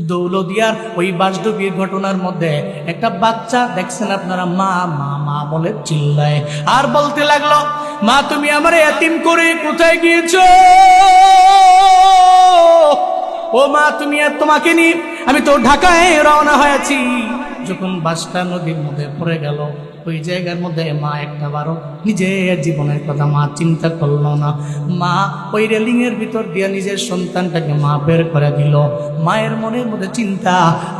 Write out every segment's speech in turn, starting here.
দৌলদিয়ার ওই বাসডুবির ঘটনার মধ্যে একটা বাচ্চা দেখছেন আপনারা, মা মা মা বলে চিল্লায় আর বলতে লাগলো, মা তুমি আমার এতিম করে কোথায় গিয়েছো? ও মা তুমি আর তোমাকে নিয়ে আমি তো ঢাকায় রওনা হয়েছি। যখন বাসটা নদীর মধ্যে পড়ে গেল, ওই জায়গার মধ্যে মা একটা বারো নিজের জীবনের কথা মা চিন্তা করলো না। মা ওই রেলিং এর ভিতর দিয়ে নিজের সন্তানটাকে মা বের করে দিল। মায়ের মনের মধ্যে চিন্তা,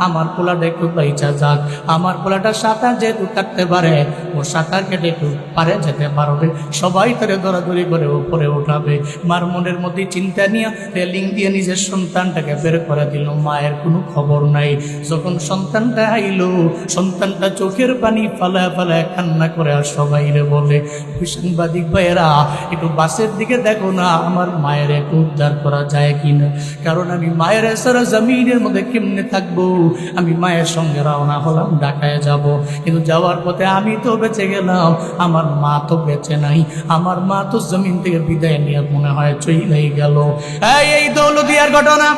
আমার পোলাটা একটু বাইচা যাক, আমার পোলাটা সাঁতার যেহেতু কাটতে পারে, ও সাঁতার কেটে একটু পারে যেতে পারবে, সবাই তারে দৌড়াদৌড়ি করে উপরে উঠাবে। মার মনের মধ্যে চিন্তা নিয়ে রেলিং দিয়ে নিজের সন্তানটাকে বের করে দিল। মায়ের কোনো খবর নাই। যখন সন্তানটা আইলো, সন্তানটা চোখের পানি ফালায় ফালায় কান্না করে আর সবাইরে বলে, সাংবাদিক ভাইয়েরা একটু বাসের দিকে দেখো না, আমার মায়ের একটু উদ্ধার করা যায় কিনা, কারণ আমি মায়ের সারা জমিনের মধ্যে কেমনে থাকবো। আমি মায়ের সঙ্গে রওনা হলাম, ঢাকায় যাব, কিন্তু যাওয়ার পথে আমি তো বেঁচে গেলাম, আমার মা তো বেঁচে নাই, আমার মা তো জমিন থেকে বিদায় নিয়ে মনে হয় চলেই গেল। এই দৌলদিয়ার ঘটনা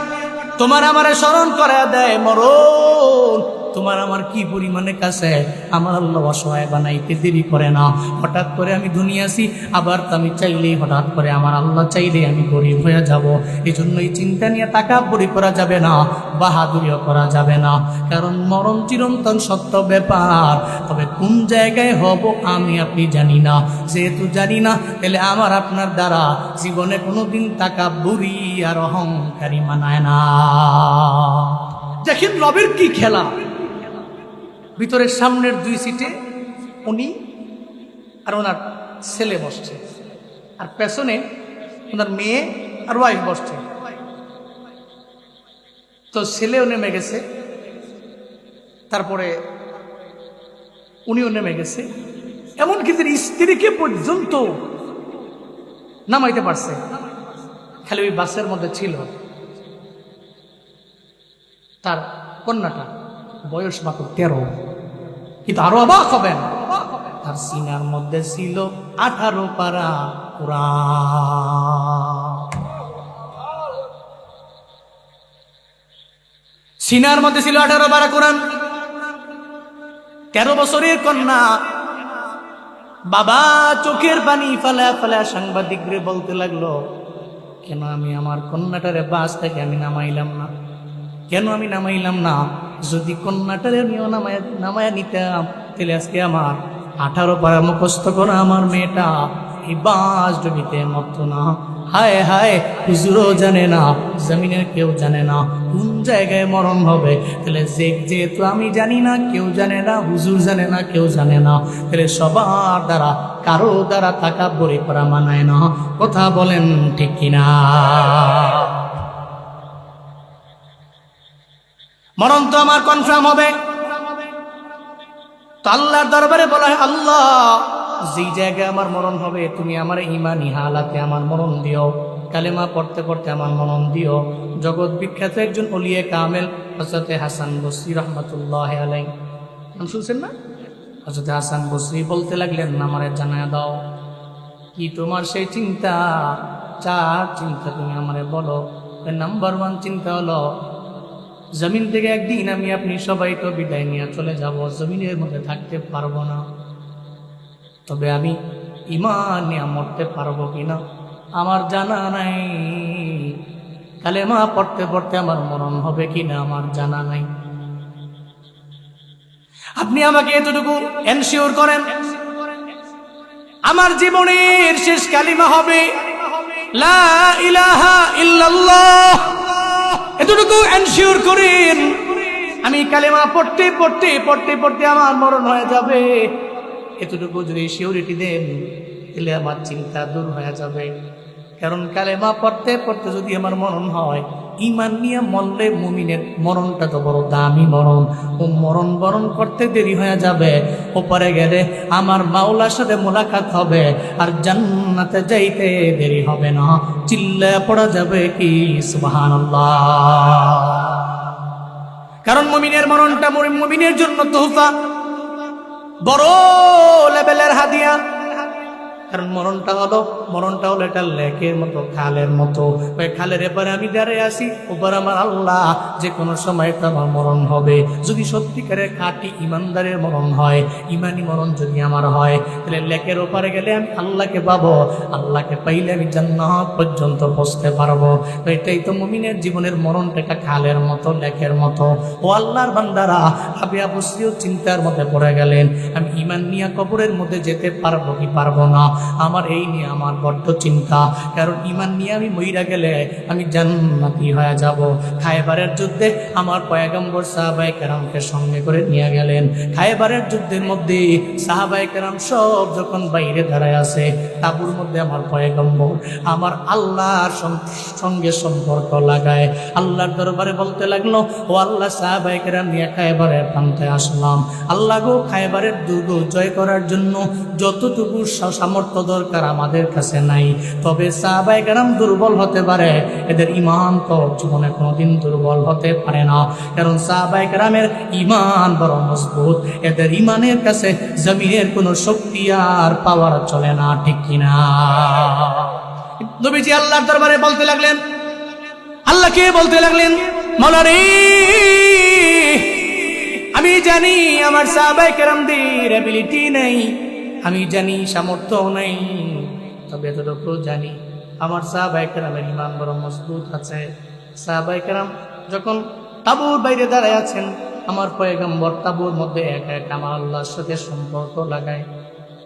তোমার আমারে স্মরণ করে দেয় মরণ। তোমার আমার কি পরিমাণে কাছে আমার আল্লাহ অসহায় বানাইতে দেরি করে না। হঠাৎ করে আমি দুনিয়া আসি, আবার তো আমি চাইলেই হঠাৎ করে আমার আল্লাহ চাইলে আমি গরিব হয়ে যাব। এই জন্য এই চিন্তা নিয়ে তাকাব্বুরি করা যাবে না, বাহাদুরিও করা যাবে না, কারণ মরণ চিরন্তন সত্য ব্যাপার। তবে কোন জায়গায় হব আমি আপনি জানি না, যেহেতু জানি না তাহলে আমার আপনার দ্বারা জীবনে কোনোদিন তাকাব্বুরি আর অহংকারী মানায় না। দেখেন রবের কি খেলা। ভিতরের সামনের 2 সিটে উনি আর ওনার ছেলে বসছে, আর পেছনে ওনার মেয়ে আর ওয়াইফ বসছে। তো ছেলেও নেমে গেছে, তারপরে উনিও নেমে গেছে, এমনকি তার স্ত্রীকে পর্যন্ত নামাইতে পারছে। খালি ওই বাসের মধ্যে ছিল তার কন্যাটা, বয়স মাত্র 13। কিন্তু আরো অবাক হবেন, তার সিনার মধ্যে ছিল 18 পারা কোরআন। সিনার মধ্যে ছিল 18 পারা কোরআন। 13 বছরের কন্যা। বাবা চোখের পানি ফেলা ফেলা সাংবাদিকরে বলতে লাগলো, কেন আমি আমার কন্যাটারে বাস থেকে আমি নামাইলাম না, কেন আমি নামাইলাম না? যদি কন্যাটারে আমিও নামায়া নিতাম, তাহলে আজকে আমার 18 পারা মুখস্থ করা আমার মেয়েটা এই বাস ডুবিতে মরতো না। হায় হায়, হুজুরও জানে না, জমিনের কেউ জানে না কোন জায়গায় মরণ হবে। তাহলে যেহেতু আমি জানি না, কেউ জানে না, হুজুর জানে না, কেউ জানে না, তাহলে সবার দ্বারা কারো দ্বারা তাকাব্বুরি করা মানায় না। কথা বলেন ঠিক কিনা? মরণ তো আমার কনফার্ম হবে। তো আল্লাহর দরবারে বলা হয়, আল্লাহ যেই জায়গায় আমার মরণ হবে তুমি আমার ঈমানি হালাতে আমার মরণ দিও, কালেমা পড়তে পড়তে আমার মরণ দিও। জগৎ বিখ্যাত একজন ওলিয়ে কামেল হযরত হাসান বসরি রহমাতুল্লাহ আলাইহি, নাম শুনছেন না? হযরত হাসান বসরি বলতে লাগলেন, আমারে জানায়া দাও কি তোমার সেই চিন্তা, 4 চিন্তা তুমি আমারে বলো। নাম্বার 1 চিন্তা হলো, জমিন থেকে একদিন আমি আপনি সবাই তো বিদায় নিয়ে চলে যাব, জমিনের মধ্যে থাকতে পারবো না। তবে আমি ঈমান নিয়ে মরতে পারবো কিনা আমার জানা নাই। কালেমা পড়তে পড়তে আমার মরণ হবে কিনা আমার জানা নাই। আপনি আমাকে এতটুকু এনশিওর করেন, আমার জীবনের শেষ কালিমা হবে লা ইলাহা ইল্লাল্লাহ। এতটুকু এনশিওর করেন, আমি কালেমা পড়তে পড়তে পড়তে পড়তে আমার মরণ হয়ে যাবে। এতটুকু যদি সিউরিটি দেন, তাহলে আমার চিন্তা দূর হয়ে যাবে। কারণ কালেমা পড়তে পড়তে যদি আমার মরণ হয়, ঈমান নিয়ে মরলে মুমিনের মরণটা তো বড় দামি মরণ। ও মরণ বরণ করতে দেরি হয়ে যাবে, ওপারে গেলে আমার মাওলার সাথে মোলাকাত হবে, আর জান্নাতে যাইতে দেরি হবে না। চিল্লায়া পড়া যাবে কি সুবহানাল্লাহ। কারণ মুমিনের মরণটা মুমিনের জন্য তোহফা, বড় লেভেলের হাদিয়া। কারণ মরণটা হলো এটা লেকের মতো, খালের মতো। ওই খালের এপারে আমি দাঁড়িয়ে আসি, ওপার আমার আল্লাহ, যে কোনো সময় তো আমার মরণ হবে। যদি সত্যিকারের খাঁটি ইমানদারের মরণ হয়, ইমানি মরণ যদি আমার হয়, তাহলে লেকের ওপারে গেলে আমি আল্লাহকে পাবো, আল্লাহকে পাইলে আমি জান্নাত পর্যন্ত পৌঁছতে পারবো। তো এটাই তো মুমিনের জীবনের মরণটা, একটা খালের মতো, লেকের মতো। ও আল্লাহর বান্দারা, আবু বসরিও চিন্তার মধ্যে পড়ে গেলেন, আমি ইমান নিয়ে কবরের মধ্যে যেতে পারবো কি পারবো না। আমার এই নিয়ে আমার বড্ড চিন্তা, কারণ ইমান নিয়ে আমি মইরা গেলে আমি জান্নাতি হয়ে যাব। খায়বারের যুদ্ধে আমার পয়গম্বর সাহাবায়ে কেরামকে সঙ্গে করে নিয়ে গেলেন। খায়বারের যুদ্ধের মধ্যে সাহাবায়ে কেরাম সব যখন বাইরে দাঁড়ায় আছে, তাঁবুর মধ্যে আমার পয়গম্বর আমার আল্লাহর সঙ্গে সম্পর্ক লাগায় আল্লাহর দরবারে বলতে লাগলো, ও আল্লাহ, সাহাবায়ে কেরাম নিয়ে খায়বারের প্রান্তে আসলাম। আল্লাহ গো, খায়বারের দুর্গ জয় করার জন্য যতটুকু সামর্থ্য দরকার আমাদের কাছে নাই। তবে সাহাবায়ে কেরাম দুর্বল হতে পারে, এদের ঈমান তো জীবনে কোনোদিন দুর্বল হতে পারে না, কারণ সাহাবায়ে কেরামের ঈমান বড় মজবুত। এদের ঈমানের কাছে জমিনের কোনো শক্তি আর পাওয়ার চলে না, ঠিক কিনা? নবীজি আল্লাহর দরবারে বলতে লাগলেন, আল্লাহকে বলতে লাগলেন, মাওলা রে, আমি জানি আমার সাহাবায়ে কেরামদের এবিলিটি নেই, আমি জানি সামর্থ্য নেই, তবে এতটুকু জানি আমার সাহাবায়ে কেরামের ঈমান বড় মজবুত আছে। সাহাবায়ে কেরাম যখন তাঁবুর বাইরে দাঁড়ায় আছেন, আমার পয়গম্বর তাঁবুর মধ্যে একা একা আমার আল্লাহর সাথে সম্পর্ক লাগায়।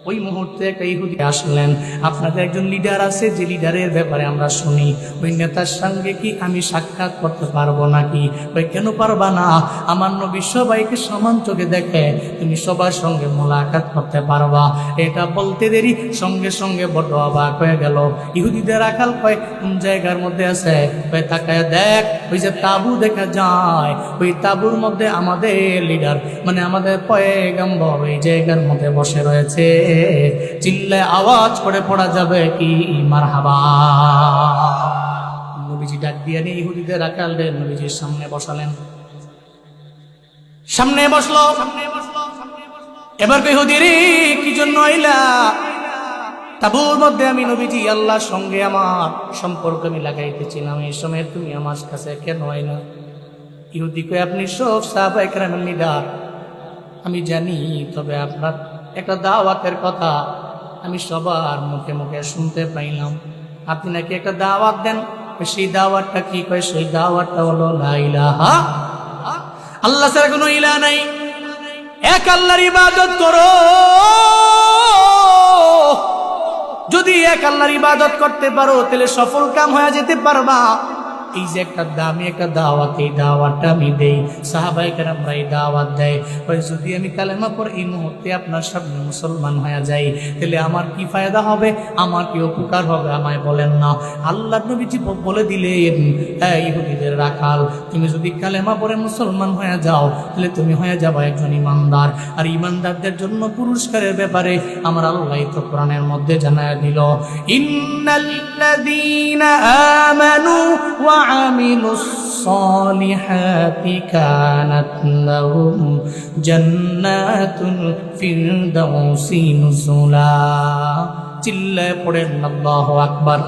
ওই মুহূর্তে একটা ইহুদি আসলেন। আপনাদের একজন লিডার আছে, যে লিডারের ব্যাপারে আমরা শুনি, ওই নেতার সঙ্গে কি আমি সাক্ষাৎ করতে পারবো নাকি? ওই কেন পারবা না? আমার নবী সবাইকে সমান চোখে দেখে, তুমি সবার সঙ্গে মোলাকাত করতে পারবা। এটা বলতে দেরি সঙ্গে সঙ্গে বড় অবাক হয়ে গেল। ইহুদিদের আকাল কয়, কোন জায়গার মধ্যে আছে? ওই তাকায় দেখ, ওই যে তাঁবু দেখা যায়, ওই তাঁবুর মধ্যে আমাদের লিডার মানে আমাদের পয়গম্বর ওই জায়গার মধ্যে বসে রয়েছে। চিল্লায় আওয়াজ করে পড়া যাবে কি মারহাবা। নবীজি ডাক দিয়ে নিয়ে ইহুদিদের আকালদের নবীজির সামনে বসালেন। সামনে বসলো। এবার ইহুদি রে, কি জন্য আইলা? তাঁবুর মধ্যে আমি নবীজি আল্লাহর সঙ্গে আমার সম্পর্ক আমি লাগাইতেছিলাম, এই সময় তুমি আমার কাছে কেন আইলা? ইহুদি কয়, আপনি সব সাহাবায়ে কেরামের লিডার আমি জানি, তবে আপনার একটা দাওয়াতের কথা আমি সবার মুখে মুখে শুনতে পাইলাম, আপনি নাকি একটা দাওয়াত দেন। সেই দাওয়াতটা কি? কয়, সেই দাওয়াতটা হলো লা ইলাহা, আল্লাহ ছাড়া কোনো ইলাহ নাই, এক আল্লাহর ইবাদত করো। যদি এক আল্লাহর ইবাদত করতে পারো, তাহলে সফল কাম হয়ে যেতে পারবা। এই যে একটা দামি একটা দাওয়াত, এই দাওয়াতটা আমি দেই। সাহাবায়ে কেরামরা এই দাওয়াত দেয়, যদি আমি কালেমা পড়ে এই মুহূর্তে আপনার সামনে মুসলমান হয়ে যাই, তাহলে আমার কি ফায়দা হবে, আমার কি উপকার হবে, আমায় বলেন না। আল্লাহর নবীজি বলে দিলেন, ইহুদিদের রাখাল, তুমি যদি কালেমা পড়ে মুসলমান হয়ে যাও, তাহলে তুমি হয়ে যাবে একজন ইমানদার। আর ইমানদারদের জন্য পুরস্কারের ব্যাপারে আমার আল্লাহ তো কোরআনের মধ্যে জানায় দিল, ইন্নাল্লাযীনা আমানু ওয়া وعملوا الصالحات كانت لهم جنات الفردوس نزلا। চিল্লায় পড়েন আল্লাহু আকবার।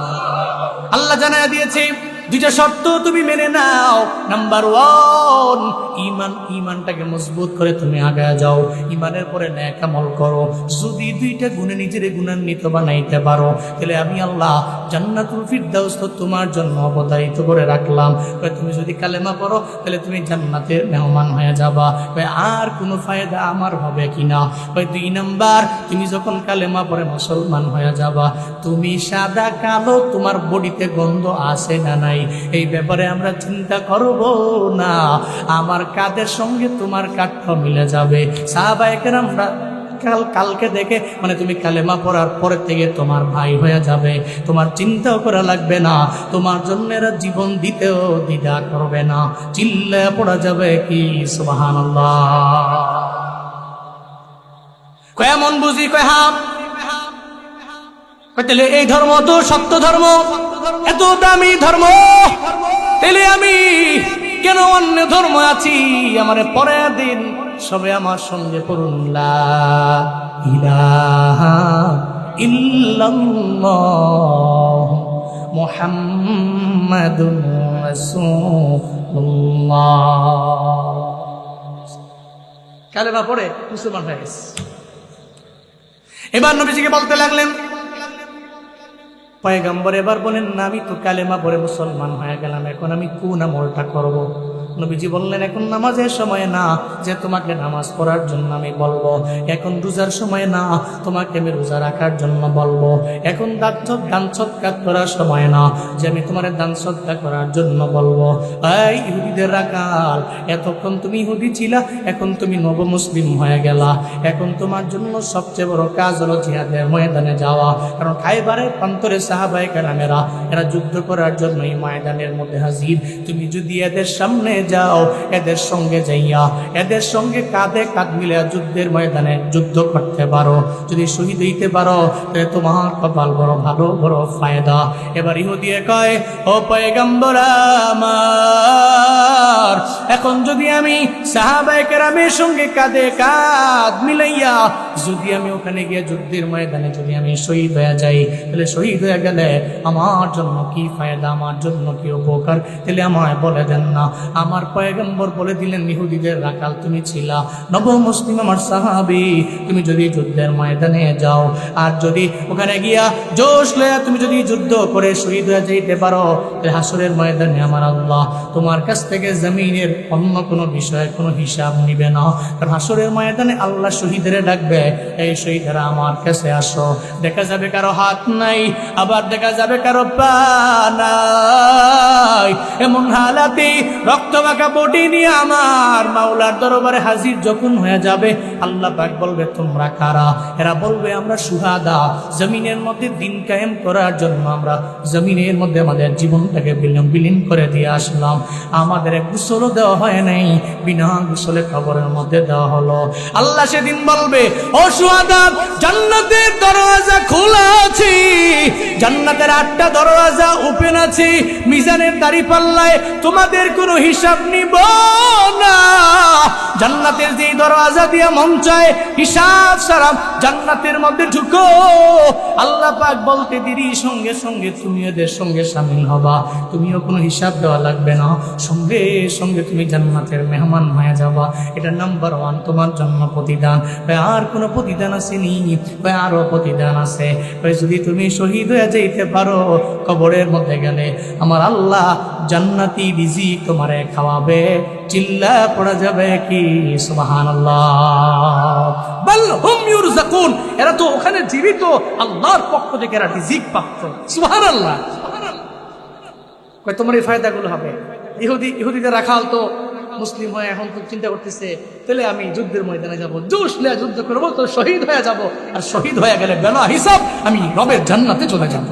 আল্লাহ জানায় দিয়েছে, দুইটা শর্ত তুমি মেনে নাও। নাম্বার 1, ঈমান। ঈমানটাকে মজবুত করে তুমি আগায় যাও, ঈমানের পরে নেক আমল করো। যদি দুইটা গুণে নিজের গুণান্বিত বানাইতে পারো, তাহলে আমি আল্লাহ জান্নাতুল ফিরদাউস তো তোমার জন্য অবধারিত করে রাখলাম। তুমি যদি কালেমা পড়ো, তাহলে তুমি জান্নাতের মেহমান হয়ে যাবা। আর কোনো ফায়দা আমার হবে কিনা? 2 নাম্বার, তুমি যখন কালেমা পড়ে মুসলমান হয়ে যাবা, তুমি সাদা কালো তোমার বডিতে গন্ধ আসে না নাই, এই ব্যাপারে আমরা চিন্তা করব না। আমার কাদের সঙ্গে তোমার কাঠটা মিলে যাবে। সাহাবায়ে কেরামরা কালকে দেখে মানে তুমি কালেমা পড়ার পরের থেকে তোমার ভাই হয়ে যাবে, তোমার চিন্তাও করা লাগবে না, তোমার জন্য এরা জীবন দিতেও দ্বিধা করবে না। চিল্লায় পড়া যাবে কি সুবহানাল্লাহ। কেমন বুঝি? কয় হ্যাঁ। তাহলে এই ধর্ম তো সত্য ধর্ম, এত দামি ধর্ম, তাহলে আমি কেন অন্য ধর্ম আছি? আমারে পরে দিন সবে আমার সঙ্গে পড়ুন লা ইলাহা ইল্লাল্লাহ মুহাম্মাদুর রাসূলুল্লাহ। কালেমা পড়ে মুসলমান হয়ে গেছে। এবার নবীজিকে বলতে লাগলেন, পয়গম্বর এবার বলেন না, আমি তো কালেমা পড়ে মুসলমান হয়ে গেলাম, এখন আমি কোন আমলটা করব? নবীজি বললেন, এখন নামাজের সময় না যে তোমাকে নামাজ পড়ার জন্য আমি বলবো, এখন রোজার সময় না তোমাকে আমি রোজা রাখার জন্য বলবো, এখন দান সৎকার করার সময় না যে আমি তোমার দান সৎকার করার জন্য বলবো। এই ইহুদিদের রাখাল, এতক্ষণ তুমি ইহুদি ছিলা, এখন তুমি নব মুসলিম হয়ে গেলা, এখন তোমার জন্য সবচেয়ে বড় কাজ হলো জিহাদের ময়দানে যাওয়া। কারণ খাইবারের প্রান্তরে সাহাবায়ে কেরামেরা এরা যুদ্ধ করার জন্য এই ময়দানের মধ্যে হাজির। তুমি যদি এদের সামনে যাও, এদের সঙ্গে যাইয়া এদের সঙ্গে কাঁধে কাঁধ মিলে যুদ্ধের ময়দানে যুদ্ধ করতে পারো, যদি শহীদ হইতে পারো, তাহলে তোমার কপাল বড় ভালো, বড় ফায়দা। এবার ইহুদি কয়, ও পয়গম্বর আমার, এখন যদি আমি সাহাবায়ে কেরামের সঙ্গে কাঁধে কাঁধ মিলাইয়া যদি আমি ওখানে গিয়ে যুদ্ধের ময়দানে যদি আমি শহীদ হয়ে যাই, তাহলে শহীদ হয়ে গেলে আমার জন্য কি ফায়দা, আমার জন্য কি উপকার, তাহলে আমায় বলে দেন না। আমার পয়গম্বর বলে দিলেন, ইহুদিদের রাখাল তুমি ছিলা, নব মুসলিম আমার সাহাবী, তুমি যদি যুদ্ধের ময়দানে যাও আর যদি ওখানে গিয়া জোশ লয়া তুমি যদি যুদ্ধ করে শহীদ হয়ে যাইতে পারো, তাহলে হাসরের ময়দানে আমার আল্লাহ তোমার কাছ থেকে জমিনের অন্য কোনো বিষয়ে কোনো হিসাব নিবে না। কারণ হাসরের ময়দানে আল্লাহ শহীদরে ডাকবে, এই শহীদরা আমার কাছে আসো। দেখা যাবে কারো হাত নাই, আবার দেখা যাবে কারো পা নাই, এমন হালাতে রক্ত মাখা বডি নিয়ে আমার মাওলার দরবারে হাজির যখন হয়ে যাবে, আল্লাহ পাক বলবে তোমরা কারা? এরা বলবে আমরা শুহাদা, জমিনের মধ্যে দিন কায়েম করার জন্য আমরা জমিনের মধ্যে আমাদের জীবনটাকে বিলীন করে দিয়ে আসলাম, আমাদের গোসলও দেওয়া হয় নাই, বিনা গোসলে কবরের মধ্যে দেওয়া হলো। আল্লাহ সেদিন বলবে, ও শুহাদা, জান্নাতের দরওয়াজা খোলা আছে, জান্নাতের 8টা দরওয়াজা ওপেন আছে, মিজানের দাঁড়িপাল্লায় তোমাদের কোনো হিসাব নিব না। জান্নাতের যে দরওয়াজা দিয়ে মন চায় হিসাব সারাম জান্নাতের মধ্যে ঢুকো। আল্লাহ পাক বলতে দেরি সঙ্গে সঙ্গে তুমি এদের সঙ্গে শামিল হবা, তুমিও কোনো হিসাব দেওয়া লাগবে না, সঙ্গে সঙ্গে তুমি জান্নাতের মেহমান হয়ে যাবা। এটা নাম্বার 1 তোমার জন্য প্রতিদান। আর কোনো প্রতিদান আসেনি? আরো প্রতিদান আছে। যদি তুমি শহীদ হয়ে যাইতে পারো, কবরের মধ্যে গেলে আমার আল্লাহ জান্নাতি রিজিক তোমারে খাওয়াবে। চিল্লা পড়া যাবে কি সুবহানাল্লাহ। বাল হুম ইউরযাকুন, এরা তো ওখানে জীবিত, আল্লাহর পক্ষ থেকে এরা রিজিক প্রাপ্ত। সুবহানাল্লাহ। কয় তোমার এই ফায়দাগুলো হবে। ইহুদিদের রাখাল তো মুসলিম হয়ে এখন তো চিন্তা করতেছে, তাহলে আমি যুদ্ধের ময়দানে যাবো, জোশ নিয়ে যুদ্ধ করবো, তো শহীদ হয়ে যাব, আর শহীদ হয়ে গেলে বেলা হিসাব আমি রবের জান্নাতে চলে যাব।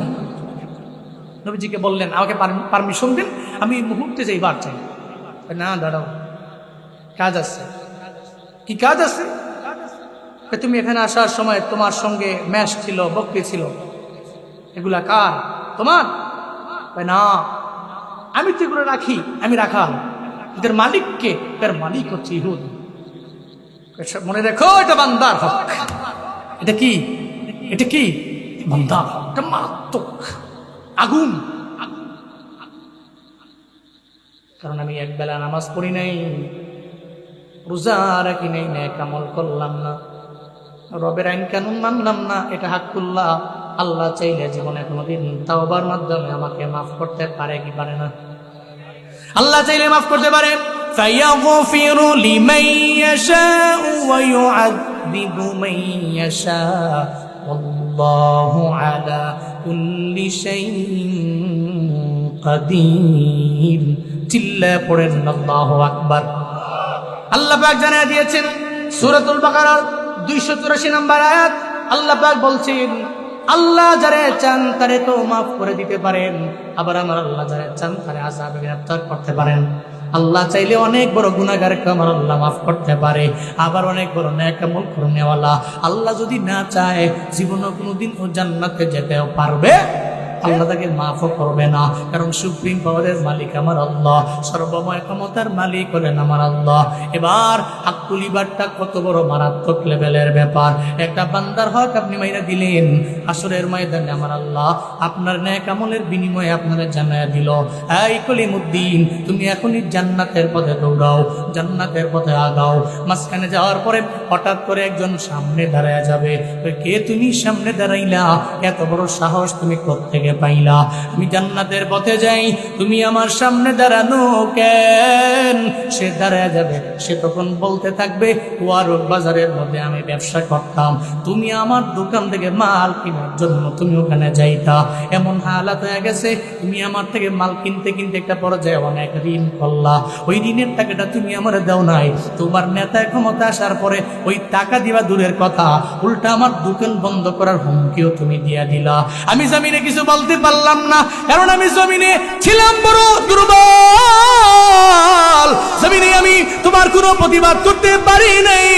নবীজিকে বললেন, আমাকে পারমিশন দিন, আমি এই মুহূর্তে যাইবার চাই। না দাঁড়াও, কাজ আছে। কি কাজ আছে? তুমি এখানে আসার সময় তোমার সঙ্গে ম্যাশ ছিল, বকরি ছিল, এগুলা কার? তোমার? না, আমি তো এগুলো রাখি, আমি রাখাল। এদের মালিককে? এর মালিক হচ্ছে ইহুদ। মনে রেখো, এটা বান্দার হক। এটা কি? এটা কি? বান্দার হক। এটা মারাত্মক আগুন। কারণ আমি একবেলা নামাজ পড়ি নাই, রোজা রাখি নাই, নেক আমল করলাম না, রবের আইন কানুন মানলাম না, এটা হাক্কুল্লাহ। আল্লাহ চাইলে জীবনে কোনোদিন তাওবার মাধ্যমে আমাকে মাফ করতে পারে কি পারে না? আল্লাহ চাইলে মাফ করতে পারে। ফায়াগফিরু লিমান ইয়াশাউ ওয়া ইউআযযিবু মান ইয়াশাউ ওয়াল্লাহু আলা কুল্লি শাইইন কাদির। চিল্লা পড়েন আল্লাহু আকবার। আল্লাহ পাক জানিয়ে দিয়েছেন সূরাতুল বাকারার 284 নম্বর আয়াত, আল্লাহ পাক বলছেন, আল্লাহ যারে চান তারে তো মাফ করে দিতে পারেন, আবার আমার আল্লাহ যারে চান তারে আযাবে গ্রেফতার করতে পারেন। আল্লাহ চাইলে অনেক বড় গুনাহগারকে আমার আল্লাহ মাফ করতে পারে, আবার অনেক বড় নেক আমল করনেওয়ালা আল্লাহ যদি না চায় জীবনে কোনোদিন ও জান্নাতে যেতেও পারবে আল্লাহ তাকে মাফও করবে না, কারণ সুপ্রিম পাওয়ারের মালিক আমার আল্লাহ, সর্বময় ক্ষমতার মালিক হলেন আমার আল্লাহ। এবার হাত তুলিবারটা কত বড় মারাত্মক লেভেলের ব্যাপার। একটা বান্দার হক আপনি মাইরা দিলেন, আসরের ময়দানে আমার আল্লাহ আপনার নেক আমলের বিনিময়ে আপনারা জানায়া দিল, এই কলিমুদ্দিন তুমি এখনই জান্নাতের পথে দৌড়াও, জান্নাতের পথে আগাও। মাঝখানে যাওয়ার পরে হঠাৎ করে একজন সামনে দাঁড়ায়া যাবে, কে তুমি সামনে দাঁড়াইলা, এত বড় সাহস তুমি কোত্থেকে পাইলা? আমি জান্নাতের পথে যাই, তুমি আমার সামনে দাঁড়ানো কেন? সে দাঁড়ায়া যাবে, সে তখন বলতে থাকবে ওয়ারক বাজারের মধ্যে আমি ব্যবসা করতাম, তুমি আমার দোকান থেকে মাল কেনার জন্য তুমি ওখানে যাইতা, এমন হালাত হয়ে গেছে তুমি আমার থেকে মাল কিনতে কিনতে একটা পর্যায়ে অনেক ঋণ করলা, ওই ঋণের টাকাটা তুমি আমার দাও নাই, তোমার নেতায় ক্ষমতা আসার পরে ওই টাকা দিবা দূরের কথা, উল্টা আমার দোকান বন্ধ করার হুমকিও তুমি দিয়া দিলা। আমি জমিনে কিছু বলতে পারলাম না, কারণ আমি জমিনে ছিলাম বড় দুর্বল, জমিনে আমি তোমার কোনো প্রতিবাদ করতে পারি নাই,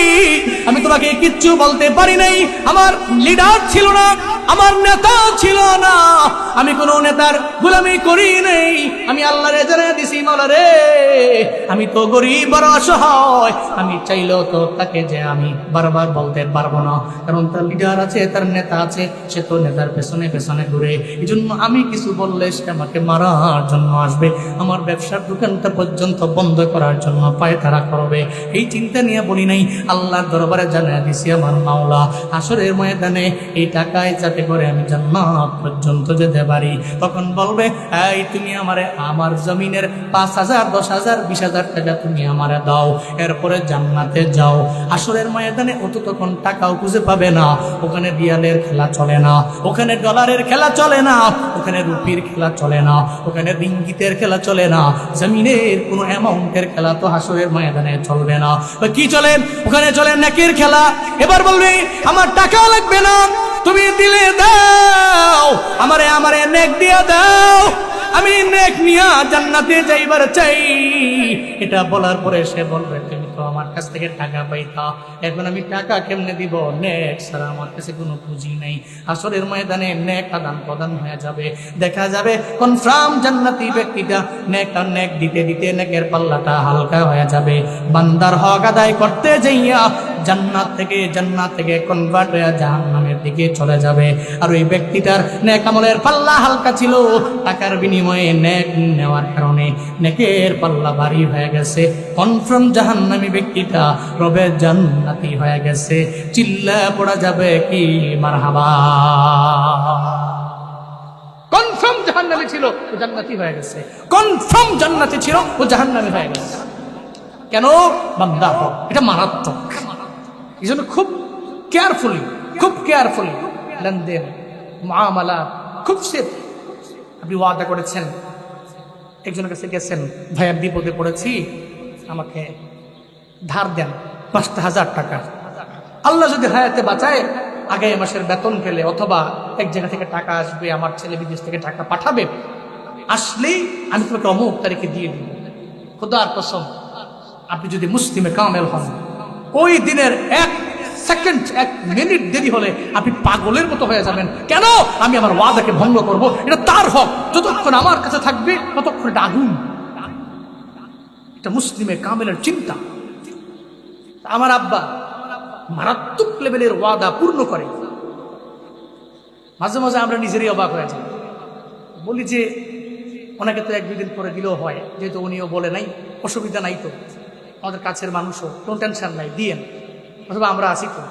আমি তোমাকে কিচ্ছু বলতে পারি নাই, আমার লিডার ছিল না, আমার নেতা ছিল না, আমি কোন নেতার গোলামি করি নাই, আমি আল্লাহরে জানা দিছি মাওলা রে আমি তো গরিব বড় অসহায়, আমি চাইলেও তো তাকে যে আমি বারবার বলতে পারবো না, কারণ তার লিডার আছে, তার নেতা আছে, সে তো নেতার পেছনে পেছনে ঘুরে, এই জন্য আমি কিছু বললে সে আমাকে মারার জন্য আসবে, আমার ব্যবসার দোকানটা পর্যন্ত বন্ধ করার জন্য পায়তারা করবে, এই চিন্তা নিয়ে বলি নাই, আল্লাহর দরবারে জানিয়ে দিছি আমার মাওলা আসরের ময়দানে এই টাকায় যাতে করে আমি জান্নাত পর্যন্ত যেতে পারি, তখন বলবে এই তুমি আমারে আমার জমিনের 5,000 10,000 20,000 টাকা তুমি আমারে দাও, এরপরে জান্নাতে যাও। আসরের ময়দানে অত তখন টাকাও খুঁজে পাবে না, ওখানে রিয়ালের খেলা চলে না, ওখানে ডলারের খেলা চলে না, ওখানে রুপির খেলা চলে না, ওখানে রিঙ্গিতের খেলা চলে না, জমিনের কোনো অ্যামাউন্টের খেলা তো আসরের ময়দানে চলবে না। কি চলে? ওখানে চলে নেকের খেলা। এবার বলবে আমার টাকা লাগবে না, তুমি দিলে দাও, আমারে নেক দিয়া দাও, আমি নেক নিয়া জান্নাতে যাইবার চাই। এটা বলার পরে সে বলবে তুমি তো আমার কাছ থেকে টাকা পাইতা, এখন আমি টাকা কেমনে দিব? নেক ছাড়া আমার কাছে কোনো পুঁজি নেই। আসরের ময়দানে নেক আদান প্রদান হয়ে যাবে, দেখা যাবে কনফার্ম জান্নাতি ব্যক্তিটা নেক আর নেক দিতে দিতে নেকের পাল্লাটা হালকা হয়ে যাবে, বান্দার হক আদায় করতে যাইয়া জান্নাত থেকে কনভার্ট হয়ে জাহান্নামের দিকে চলে যাবে। আর ওই ব্যক্তিটার নেক আমলের পাল্লা হালকা ছিল, টাকার বিনিময়ে নেক নেওয়ার কারণে নেকের পাল্লা ভারী হয়ে গেছে, কনফার্ম জাহান্নামী ব্যক্তিটা রবের জান্নাতি হয়ে গেছে। চিল্লা পড়া যাবে কি মারহাবা? কনফার্ম জাহান্নামী ছিল ও জান্নাতি হয়ে গেছে, কনফার্ম জান্নাতি ছিল ও জাহান্নামী হয়ে গেছে। কেন? বান্দা হক, এটা মারাত্মক। এই জন্য খুব কেয়ারফুলি লেনদেন মুআমালা খুব সেফ। আপনি ওয়াদা করেছেন, একজনের কাছে গেছেন, ভাই আমি বিপদে পড়েছি, আমাকে ধার দেন 5,000 টাকা, আল্লাহ যদি হায়াতে বাঁচায় আগামী মাসের বেতন পেলে অথবা এক জায়গা থেকে টাকা আসবে, আমার ছেলে বিদেশ থেকে টাকা পাঠাবে, আসলেই আমি তোমাকে অমুক তারিখে দিয়ে দিব। খোদার কসম, আপনি যদি মুসলিমে কামেল হন, ওই দিনের 1 সেকেন্ড 1 মিনিট দেরি হলে আপনি পাগলের মতো হয়ে যাবেন। কেন? আমি আমার ওয়াদাকে ভঙ্গ করব, এটা তার হক, যতক্ষণ আমার কাছে থাকবে ততক্ষণ এটা আগুন। এটা মুসলিমে কামেলের চিন্তা। আমার আব্বা মারাত্মক লেভেলের ওয়াদা পূর্ণ করে। মাঝে মাঝে আমরা নিজেরই অবাক হয়ে যাই, বলি যে ওনাকে তো 1-2 দিন পরে দিলেও হয়, যেহেতু উনিও বলে নাই, অসুবিধা নাই তো, আমাদের কাছের মানুষও, কোনো টেনশন নাই, দিয়েন, অথবা আমরা আসি তো।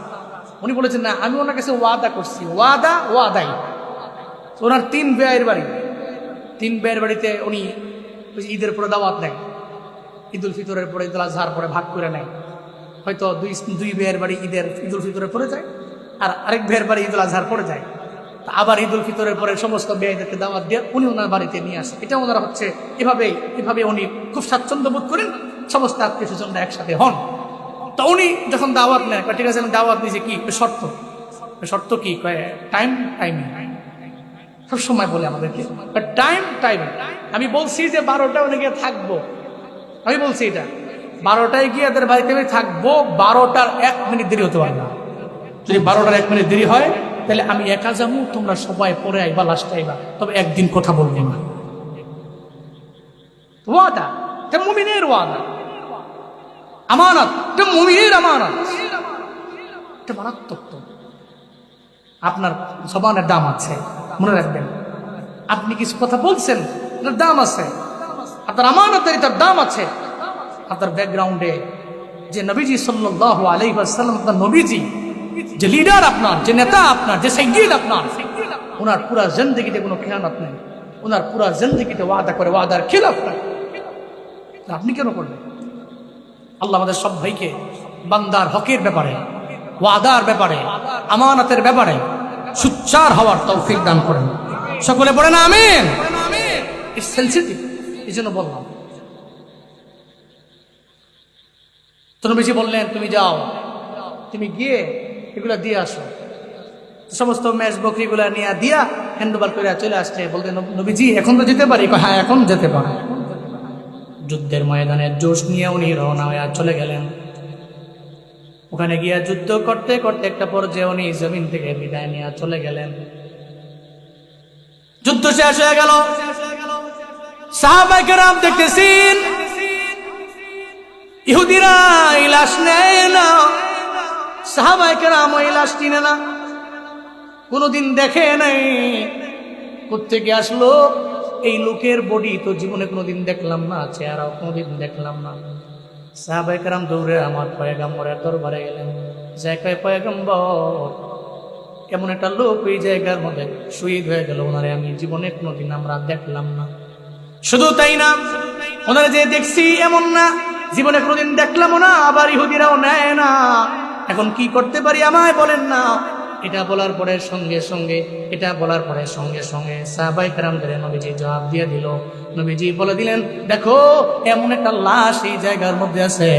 উনি বলেছেন না, আমি ওনার কাছে ওয়াদা করছি, ওয়াদাই। ওনার 3 ভাইয়ের বাড়িতে উনি ঈদের পরে দাওয়াত নেয়, ঈদুল ফিতরের পরে, ঈদুল আজহার পরে ভাগ করে নেয়। হয়তো দুই ভাইয়ের বাড়ি ঈদুল ফিতরে পড়ে যায়, আর আরেক ভাইয়ের বাড়ি ঈদুল আজহার পড়ে যায়, আবার ঈদুল ফিতরের পরে সমস্ত ভাইদেরকে দাওয়াত দিয়ে উনি ওনার বাড়িতে নিয়ে আসে। এটা ওনারা হচ্ছে এভাবে উনি খুব স্বাচ্ছন্দ্য বোধ করেন, সমস্ত আত্মীয় স্বজনরা একসাথে হন। তো উনি যখন দাওয়াত নেন, ঠিক আছে আমি দাওয়াত দিয়েছি, কি শর্ত কি? টাইমিং সবসময় বলে আমাদেরকে টাইমিং। আমি বলছি যে 12টা উনি গিয়ে থাকবো, আমি বলছি এটা 12টায় গিয়ে এদের বাড়িতে আমি থাকবো, 12টার 1 মিনিট দেরি হতে পারে না। যদি 12টার 1 মিনিট দেরি হয় তাহলে আমি একা যাবো, তোমরা সবাই পরে আইবা, লাস্টে আইবা, তবে একদিন কথা বলবো না। ওয়াদা, এটা মুমিনের ওয়াদা, আমানত, এটা মুমিনের আমানত, এটা মারাত্মক। তো আপনার জবানের দাম আছে, মনে রাখবেন। আপনি কিছু কথা বলছেন, এটার দাম আছে, আপনার আমানতের এটার দাম আছে। আপনার ব্যাকগ্রাউন্ডে যে নবীজি সাল্লাল্লাহু আলাইহি ওয়াসাল্লাম, আপনার নবীজি, যে লিডার আপনার, যে নেতা আপনার, যে সাইয়্যিদ আপনার, ওনার পুরা জিন্দেগিতে কোনো খেয়ানত নেই, ওনার পুরা জিন্দেগিতে ওয়াদা করে, ওয়াদার খিলাফ নাই। আপনি কেন করবেন? আল্লাহ আমাদের সব ভাইকে বান্দার হকের ব্যাপারে, ওয়াদার ব্যাপারে, আমানতের ব্যাপারে সুচ্চার হওয়ার তৌফিক দান করেন। সকলে পড়েন আমিন। ইটস সেনসিটিভ, এই জন্য বললাম। তো নবীজি বললেন, তুমি যাও, তুমি গিয়ে এগুলা দিয়ে আসো। সমস্ত ম্যাচ বকরিগুলা নিয়ে দিয়া হ্যান্ডওভার করে চলে আসছে। বলতে, নবীজি এখন তো যেতে পারি? হ্যাঁ, এখন যেতে পারে। যুদ্ধের ময়দানে জোশ নিয়ে উনি রওনা হয়ে চলে গেলেন। ওখানে গিয়া যুদ্ধ করতে করতে একটা পর্যায়ে উনি জমিন থেকে বিদায় নিয়ে চলে গেলেন। যুদ্ধ শেষ হয়ে গেল। সাহাবায়ে কেরাম দেখতেছেন ইহুদিরা এই লাশ নেয় না, সাহাবায়ে কেরাম ওই লাশ চিনে না, কোনোদিন দেখে নাই। কোত্থেকে আসলো? এই লোকের বডি তো জীবনে কোনোদিন দেখলাম না, চেহারাও কোনোদিন দেখলাম না। সাহাবায়ে কেরাম দৌড়ে আমার পয়গম্বরের দরবারে গেলেন। যে কয়, পয়গম্বর, এমন একটা লোক ওই জায়গার মধ্যে শহীদ হয়ে গেল, ওনারে আমি জীবনে কোনোদিন আমরা দেখলাম না। শুধু তাই না, ওনারা যে দেখছি এমন না, জীবনে কোনোদিন দেখলামও না, আবার ইহুদিরাও নেয় না। এখন কি করতে পারি আমায় বলেন না। এটা বলার পরে সঙ্গে সঙ্গে, এটা বলার পরে সঙ্গে সঙ্গে সাহাবায়ে কেরামদের নবীজি জবাব দিয়ে দিল। নবীজি বলে দিলেন, দেখো এমন একটা লাশ এই জায়গার মধ্যে আছে,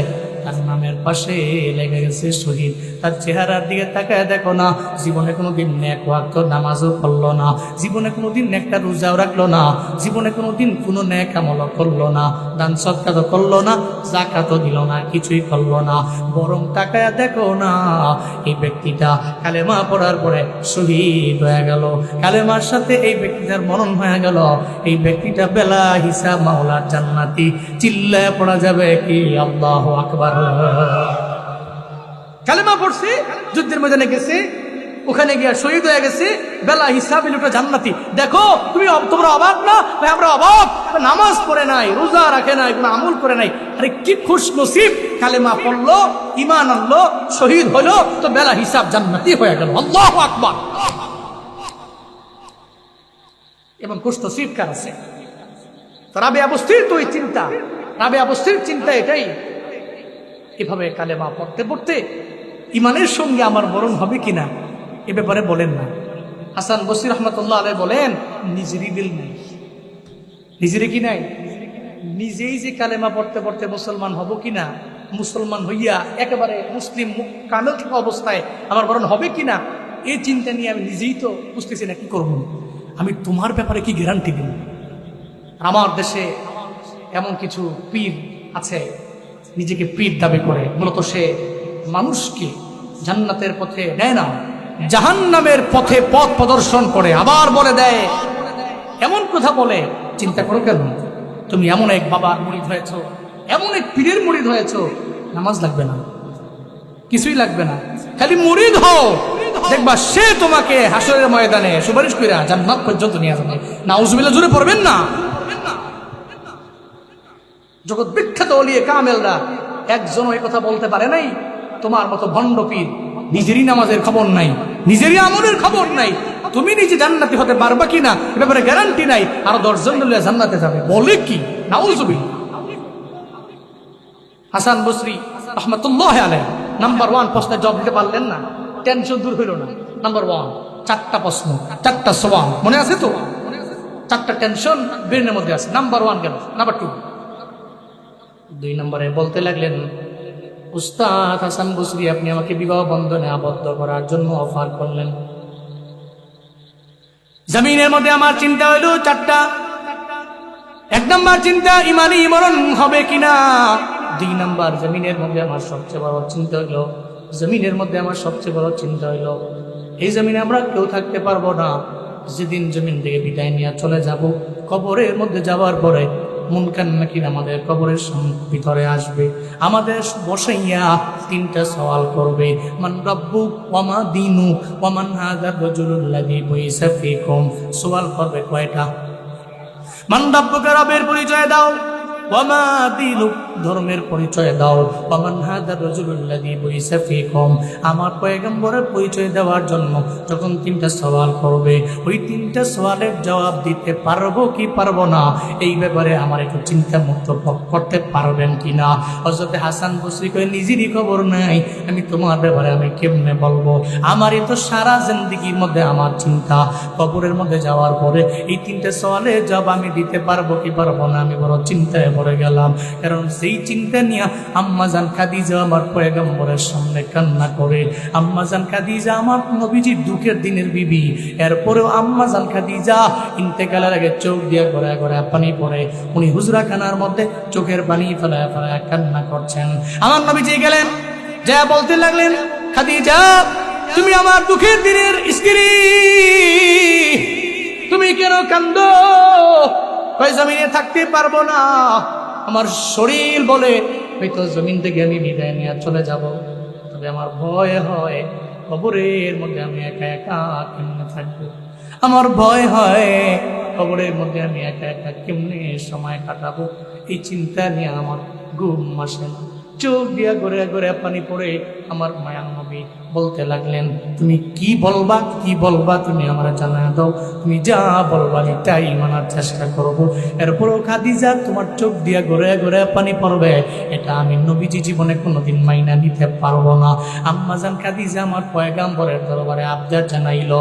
তার নামের পাশে লেগে গেছে শহীদ। তার চেহারার দিকে তাকায় দেখো না, জীবনে কোনোদিন নেক ওয়াক্ত নামাজও পড়লো না, জীবনে কোনোদিন একটা রোজাও রাখলো না, জীবনে কোনোদিন কোনো নেক আমলও করলো না, দান সদকাও করলো না, যাকাতও দিল না, কিছুই করলো না। বরং তাকায় দেখো না, এই ব্যক্তিটা কালেমা পড়ার পরে শহীদ হয়ে গেল, কালেমার সাথে এই ব্যক্তিটার মরণ হয়ে গেল। এই ব্যক্তিটা বেলা হিসাব মাওলার জান্নাতি। চিল্লায় পড়া যাবে কি আল্লাহু আকবার। কালেমা পড়ছে, যুদ্ধের ময়দানে গেছে, ওখানে গিয়া শহীদ হয়ে গেছে, বেলা হিসাবে লোকটা জান্নাতি। দেখো তোমরা অবাক না? আমরা অবাক। নামাজ পড়ে নাই, রোজা রাখে নাই, কোনো আমল করে নাই। আরে কি খুশ নসিব, কালেমা পড়লো, ঈমান আনলো, শহীদ হলো, তো বেলা হিসাব জান্নাতি হয়ে গেল। আল্লাহু আকবার। এবং খুশ নসিব কার আছে? রাবেয়া বস্তির তো এই চিন্তা, রাবেয়া বস্তির চিন্তা এটাই। এভাবে কালেমা পড়তে পড়তে ইমানের সঙ্গে আমার মরণ হবে কিনা এ ব্যাপারে বলেন না। হাসান বসরি রহমতুল্লাহ আলাইহি বলেন, নিজেরই দিল নাই, নিজেরই কি নাই, নিজেই যে কালেমা পড়তে পড়তে মুসলমান হব কিনা, মুসলমান হইয়া একেবারে মুসলিম কামেল থাকা অবস্থায় আমার মরণ হবে কিনা, এই চিন্তা নিয়ে আমি নিজেই তো বুঝতেছি না কি করব। আমি তোমার ব্যাপারে কি গ্যারান্টি দিব? আমার দেশে এমন কিছু পীর আছে, নিজেকে পীর দাবি করে, মূলত সে মানুষকে জান্নাতের পথে নেয় না, জাহান্নামের পথে পথ প্রদর্শন করে। আবার বলে দেয়, এমন কথা বলে, চিন্তা করো কেন? তুমি এমন এক বাবার মুরিদ হয়েছ, এমন এক পীরের মুরিদ হয়েছ, নামাজ লাগবে না, কিছুই লাগবে না, খালি মুরিদ হও, দেখবা সে তোমাকে হাসরের ময়দানে সুপারিশ করে জান্নাত পর্যন্ত নিয়ে যাবে। নাউজুবিল্লাহ, জোরে পড়বেন না। জগৎ বিখ্যাত ওলিয়ে কামেলরা একজন এই কথা বলতে পারে নাই, তোমার মতো ভণ্ড পীর নিজেরই নামাজের খবর নাই, নিজেরই আমলের খবর নাই, তুমি নিজে জান্নাতি হতে পারবা কিনা এ ব্যাপারে গ্যারান্টি নাই, আরো 10 জন মিলে জান্নাতে যাবে। বলে কি? নাউজুবিল্লাহ। হাসান বসরি রাহমাতুল্লাহ আলাইহি নাম্বার 1 প্রশ্নের জবাব দিতে পারলেন না, টেনশন দূর হইল না। নাম্বার 1, 4টা প্রশ্ন, 4টা সওয়াল, মনে আছে তো? 4টা টেনশন ব্রেনের মধ্যে আছে। নাম্বার 1 গেল। নাম্বার 2 নম্বরে বলতে লাগলেন, উস্তাদ হাসান বসরি, আপনি আমাকে বিবাহ বন্ধনে আবদ্ধ করার জন্য অফার করলেন। জমিনের মধ্যে আমার চিন্তা হইল 4টা। 1 নম্বর চিন্তা, ইমানি মরণ হবে কিনা। 2 নম্বর, জমিনের মধ্যে আমার সবচেয়ে বড় চিন্তা হইল, জমিনের মধ্যে আমার সবচেয়ে বড় চিন্তা হইল এই জমিনে আমরা কেউ থাকতে পারবো না। যেদিন জমিন থেকে বিদায় নিয়ে চলে যাব, কবরের মধ্যে যাওয়ার পরে মুনকার নাকির আমাদের কবরের ভিতরে আসবে, আমাদের বসাইয়া তিনটা সওয়াল করবে। মান রাব্বুক ওয়া মা দীনুক ওয়া মান হাযার রাজুলুল্লাযী বুইসা ফীকুম। সওয়াল করবে কয়টা? মান রাব্বুকা, রবের পরিচয় দাও। ওয়া মা দীনুক, ধর্মের পরিচয় দাও। ওয়া মান হাযার রাজুলুল্লাযী বুইসা ফীকুম, আমার পয়গম্বরের পরিচয় দেওয়ার জন্য যখন তিনটা সওয়াল করবে, ওই তিনটা সওয়ালের জবাব দিতে পারবো কি পারবো না, এই ব্যাপারে আমার একটু চিন্তা মুক্ত করতে পারবেন কিনা। হযরত হাসান বসরি কয়, নিজেরই খবর নাই, আমি তোমার ব্যাপারে আমি কেমনে বলবো? আমারই তো সারা জিন্দেগির মধ্যে আমার চিন্তা, কবরের মধ্যে যাওয়ার পরে এই তিনটা সওয়ালের জবাব আমি দিতে পারবো কি পারবো না, আমি বড় চিন্তায় পড়ে গেলাম। কারণ সেই চিন্তা নিয়ে আম্মাজান খাদিজা আমার পয়গম্বরের সামনে কান্না করে। আম্মাজান খাদিজা আমার নবীজির দুঃখের দিনের বিবি, এরপরেও আম্মাজান খাদিজা ইন্তেকালের আগে চোখ দিয়ে গড়ায় গড়ায় পানি পড়ে, উনি হুজরাখানার মধ্যে চোখের পানি ফেলায় ফেলায় কান্না করছেন। আমার নবীজি গেলেন, যা বলতে লাগলেন, খাদিজা তুমি আমার দুঃখের দিনের স্ত্রী, তুমি কেন কান্দো? কয় জমিনে থাকতে পারবো না, আমার শরীর বলে হয়তো জমিন থেকে আমি বিদায় নিয়ে চলে যাব, তবে আমার ভয় হয় কবরের মধ্যে আমি একা একা কেমনে থাকবো, আমার ভয় হয় কবরের মধ্যে আমি একা একা কেমনে সময় কাটাবো, এই চিন্তা নিয়ে আমার ঘুম আসে না। চোখ দিয়া গড়ে গড়ে পানি পড়ে আমার মায়ার নবী বলতে লাগলেন, তুমি কি বলবা, কি বলবা তুমি আমার জানা দাও, তুমি যা বলবা আমি তাই মানার চেষ্টা করবো। এরপরও খাদিজা তোমার চোখ দিয়া গড়ে গড়ে পানি পড়বে, এটা আমি নবীজি জীবনে কোনোদিন মাইনা নিতে পারবো না। আম্মাজান খাদিজা আমার পয়গাম্বরের দরবারে আবদার জানাইল,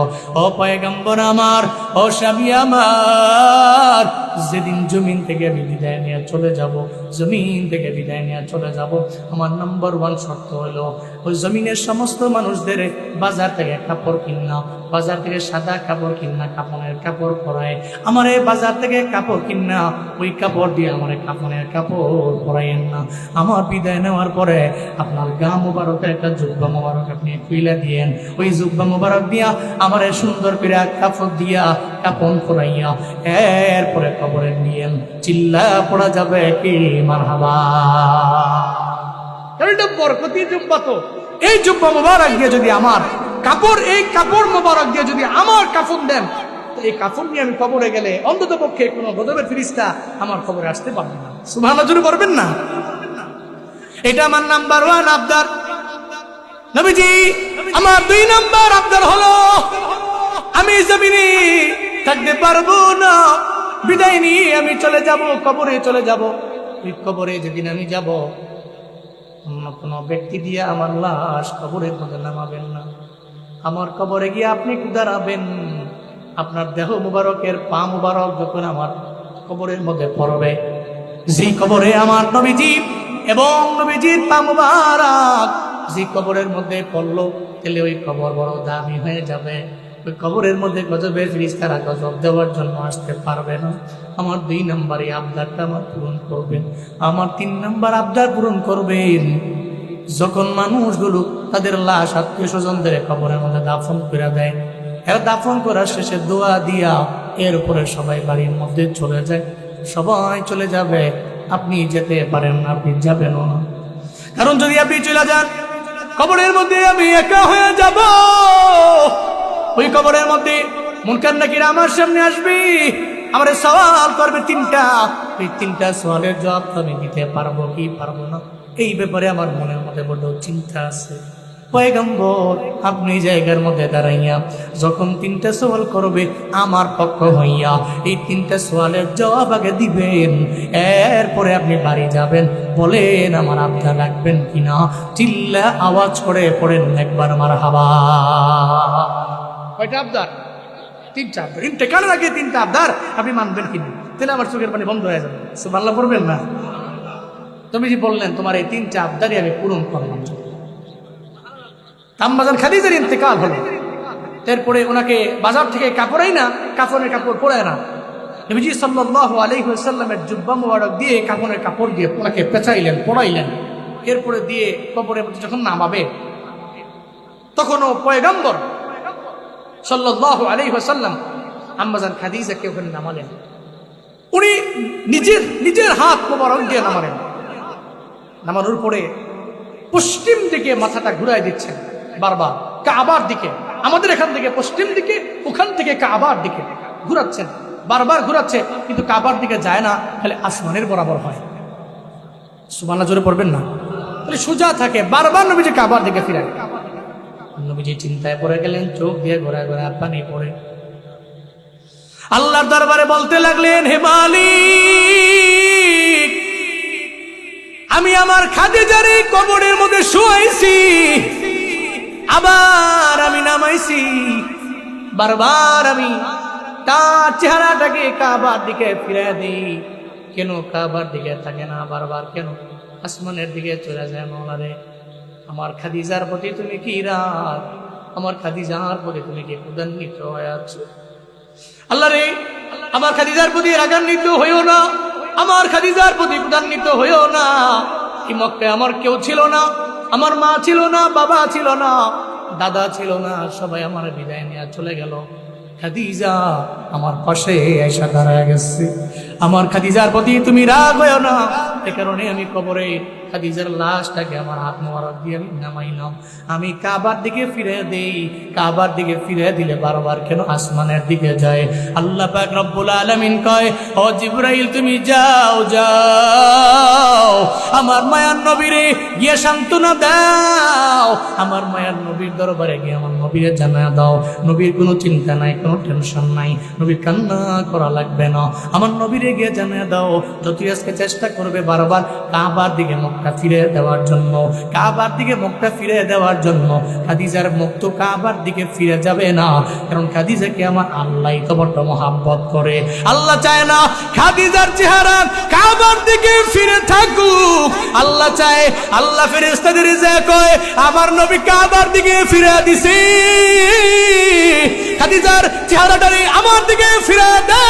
ও পয়গাম্বর আমার, ও স্বামী আমার, যেদিন জমিন থেকে আমি বিদায় নিয়ে চলে যাব, জমিন থেকে বিদায় নিয়ে চলে যাব, আমার নাম্বার 1 শর্ত হলো ওই জমিনের সমস্ত মানুষদের বাজার থেকে কাপড় কিনা, বাজার থেকে সাদা কাপড় কিনা, কাপড়ের কাপড় পরায়, আমার এই বাজার থেকে কাপড় কিনা, ওই কাপড় দিয়ে আমার কাপড়ের কাপড় পরাইয়েন না। আমার বিদায় নেওয়ার পরে আপনার গা মুবারকের একটা জুব্বা মুবারক আপনি খুইলা দিয়েন, ওই জুব্বা মুবারক দিয়া আমার সুন্দর করে কাপড় দিয়া কাপড় পরাইয়া এরপরে কবরে নিয়েন, চিল্লা পড়া যাবে কি মারহাবা। এটা বরকতি জুব্বা, তো এই জুব্বা মুবারক দিয়ে যদি আমার কাপড়, এই কাপড় মুবারক দিয়ে যদি আমার কাফন দেন, তো এই কাফন নিয়ে আমি কবরে গেলে অন্তত পক্ষে কোনো গজবের ফেরেশতা আমার কবরে আসতে পারবে না। সুবহানাল্লাহ জোরে বলবেন না? এটা আমার নাম্বার 1 আবদার। নবীজি আমার 2 নাম্বার আবদার হলো, আমি জমিনে থাকতে পারবো না, বিদায় নিয়ে আমি চলে যাব, কবরে চলে যাব। ওই কবরে যেদিন আমি যাব, অন্য কোনো ব্যক্তি দিয়ে আমার লাশ কবরের মধ্যে নামাবেন না। আমার কবরে গিয়ে আপনি দাঁড়াবেন, আপনার দেহ মুবারকের পা মুবারক যখন আমার কবরের মধ্যে পড়বে, যে কবরে আমার নবীজি এবং নবীজির পা মুবারক যে কবরের মধ্যে পড়লো, তাহলে ওই কবর বড় দামি হয়ে যাবে। ওই কবরের মধ্যে গজবের ফেরেশতারা গজব দেওয়ার জন্য আসতে পারবে না। আমার 2 নম্বরে আবদারটা আমার পূরণ করবেন। আমার 3 নম্বর আবদার পূরণ করবেন, যখন মানুষগুলো তাদের লাশ আত্মীয় স্বজনদের কবরের মধ্যে দাফন করে দেয়, এর দাফন করার শেষে দোয়া দিয়া এর উপরে সবাই বাড়ির মধ্যে চলে যায়, সবাই চলে যাবে, আপনি যেতে পারেন না, আপনি যাবেনও না। কারণ যদি আপনি চলে যান, কবরের মধ্যে আমি একা হয়ে যাব। ওই কবরের মধ্যে মুনকার নাকির আমার সামনে আসবে, আমার সওয়াল করবে 3টা, এই 3টা সওয়ালের জবাব আমি দিতে পারবো কি পারবো না, এই ব্যাপারে আমার মনের মধ্যে বড় চিন্তা আছে। পয়গম্বর আপনি জায়গার মধ্যে দাঁড়াইয়া যখন 3টা সওয়াল করবে আমার পক্ষ হইয়া, এই 3টা সওয়ালের জবাব আগে দিবেন, এরপরে আপনি বাড়ি যাবেন। বলেন আমার আবদার রাখবেন কিনা? চিল্লা আওয়াজ করে পড়েন একবার মারহাবা। কয়টা আবদার? 3টা আবদার। ইন্তেকালের আগে 3টা আবদার আপনি মানবেন কিনা? তাহলে আমার চোখের পানি বন্ধ হয়ে যাবে। সুবহানাল্লাহ পড়বেন না? তুমি যে বললেন তোমার এই 3টা আবদারই আমি পূরণ করলাম। আম্মাজান খাদিজার ইন্তেকাল হলো, এরপরে ওনাকে বাজার থেকে কাপড়াই না, কাফনের কাপড় পরায় না, নবীজি সাল্লাল্লাহু আলাইহি ওয়াসাল্লামের জুব্বা মুবারক দিয়ে কাফনের কাপড় দিয়ে ওনাকে পেঁচাইলেন, পরাইলেন। এরপরে দিয়ে কবরের মধ্যে যখন নামাবে, তখনও পয়গম্বর সাল্লাল্লাহু আলাইহি ওয়াসাল্লাম আম্মাজান খাদিজাকে ওখানে নামালেন। উনি নিজের হাত মোবারক দিয়ে নামালেন। নামানোর পরে পশ্চিম দিকে মাথাটা ঘুরাই দিচ্ছেন বারবার, কাবার দিকে। আমাদের এখান থেকে পশ্চিম দিকে, ওখান থেকে কাবার দিকে ঘুরাচ্ছেন, বারবার ঘুরাচ্ছে, কিন্তু কাবার দিকে যায় না, খালি আসমানের বরাবর হয়। সুবহানাল্লাহ জোরে পড়বেন না? তাহলে সোজা থাকে, বারবার নবীজি কাবার দিকে ফিরায়। নবীজি চিন্তায় পড়ে গেলেন, চোখ দিয়ে ঘোরায় ঘোরায় পানি পড়ে আল্লাহর দরবারে বলতে লাগলেন, হে মালিক, আমি আমার খাদিজার এই কবরের মধ্যে শুয়াইছি, আবার আমি নামাইছি, বারবার আমি তার চেহারাটাকে কাবার দিকে ফিরে দিই, কেন কাবার দিকে থাকে না, বারবার কেন আসমানের দিকে চলে যায়? মওলা রে, আমার খাদিজার প্রতি তুমি কি রাগ, আমার খাদিজার প্রতি তুমি কি ক্রোধান্বিত হয়ে আছো? আল্লাহ রে, আমার খাদিজার প্রতি রাগান্বিত হইও না, আমার খাদিজার প্রতি ক্রোধান্বিত হইও না। এই মক্কায় আমার কেউ ছিল না, আমার মা ছিল না, বাবা ছিল না, দাদা ছিল না, সবাই আমার বিদায় নিয়ে চলে গেল। খাদিজা আমার পাশে এসে দাঁড়ায় গেছে, আমার খাদিজার প্রতি তুমি রাগ হইও না। এ কারণে আমি কবরে খাদিজার লাশটাকে আমার হাত মোবারক দিয়ে আমি নামাইলাম, আমি কাবার দিকে ফিরে দেই। কাবার দিকে ফিরে দিলে বারবার কেন আসমানের দিকে যায়? আল্লাহ পাক রব্বুল আলামিন কয়, ও জিবরাইল তুমি যাও যাও, আমার মায়ার নবীরে গিয়ে সান্ত্বনা দাও, আমার মায়ার নবীর দরবারে গিয়ে আমার নবীরে জানায়া দাও, নবীর কোনো চিন্তা নাই, কোনো টেনশন নাই, নবীর কান্না করা লাগবে না। আমার নবীরে গিয়ে জানায়া দাও, যতই আজকে চেষ্টা করবে বারবার কাবার দিকে মুখটা ফিরে দেওয়ার জন্য, কাবার দিকে মুখটা ফিরে দেওয়ার জন্য, খাদিজার মুখ তো কাবার দিকে ফিরে যাবে না, কারণ খাদিজাকে আমার আল্লাহই তো বড় মহব্বত করে। আল্লাহ চায় না খাদিজার চেহারা কাবার দিকে ফিরে থাকুক, আল্লাহ চায়, আল্লাহ ফেরেশতাদের যা কয় আমার নবী কাবার দিকে ফিরে দিছে, খাদিজার চেহারাটারে আমার দিকে ফিরে দে।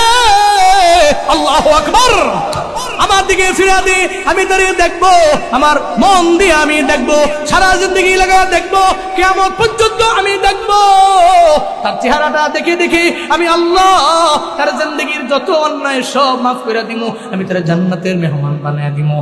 আল্লাহু আকবার, আমার দিকে ফিরে দে, আমি দাঁড়িয়ে দেখবো, আমার মন দিয়ে আমি দেখবো, সারা জিন্দেগি লাগা দেখবো, কিয়ামত পর্যন্ত আমি দেখবো তার চেহারাটা দেখে দেখে আমি আল্লাহ তার জিন্দেগির যত অন্যায় সব মাফ করে দিমু, আমি তার জান্নাতের মেহমান বানায় দিমু।